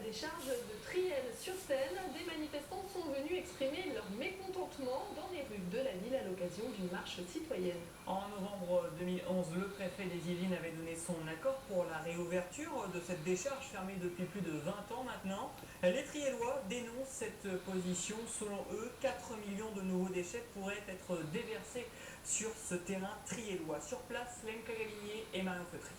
décharge de Triel-sur-Seine, des manifestants sont venus exprimer leur mécontentement dans les rues de la ville à l'occasion d'une marche citoyenne. En novembre 2011, le préfet des Yvelines avait donné son accord pour la réouverture de cette décharge fermée depuis plus de 20 ans maintenant. Les Triellois dénoncent cette position. Selon eux, 4 millions de nouveaux déchets pourraient être déversés sur ce terrain triellois. Sur place, Lenka Galigné et Marion Feutry.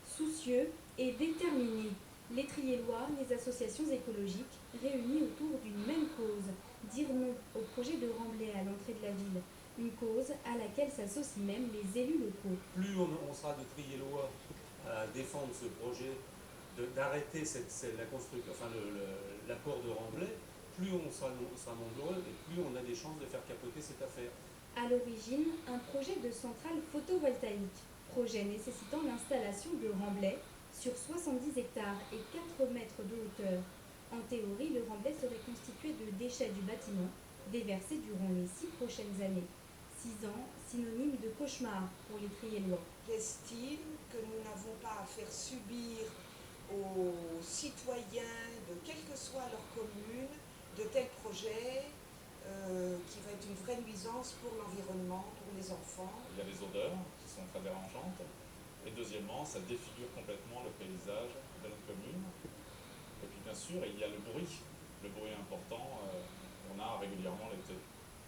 Soucieux et déterminés, les Triellois, les associations écologiques, réunis autour d'une même cause, dire non au projet de remblai à l'entrée de la ville, une cause à laquelle s'associent même les élus locaux. Plus on sera de Triellois à défendre ce projet, d'arrêter la construction, l'apport de remblai, plus on sera nombreux et plus on a des chances de faire capoter cette affaire. À l'origine, un projet de centrale photovoltaïque, projet nécessitant l'installation de remblais sur 70 hectares et 4 mètres de hauteur. En théorie, le remblai serait constitué de déchets du bâtiment déversés durant les 6 prochaines années. 6 ans, synonyme de cauchemar pour les Triellois. J'estime que nous n'avons pas à faire subir aux citoyens, de quelle que soit leur commune, de tels projets qui va être une vraie nuisance pour l'environnement, pour les enfants. Il y a les odeurs qui sont très dérangeantes. Et deuxièmement, ça défigure complètement le paysage de notre commune. Et puis bien sûr, il y a le bruit important qu'on a régulièrement l'été.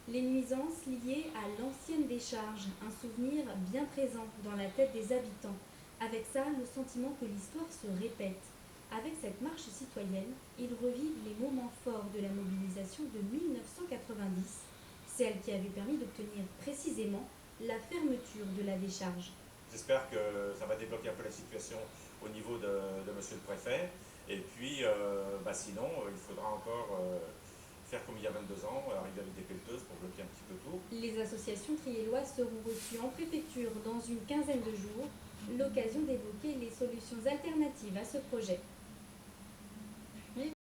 Les nuisances liées à l'ancienne décharge, un souvenir bien présent dans la tête des habitants. Avec ça, le sentiment que l'histoire se répète. Avec cette marche citoyenne, ils revivent les moments forts de la mobilisation de 1990, celle qui avait permis d'obtenir précisément la fermeture de la décharge. J'espère que ça va débloquer un peu la situation au niveau de monsieur le préfet. Et puis, sinon, il faudra encore faire comme il y a 22 ans, arriver avec des pelleteuses pour bloquer un petit peu tout. Les associations trielloises seront reçues en préfecture dans une quinzaine de jours, l'occasion d'évoquer les solutions alternatives à ce projet.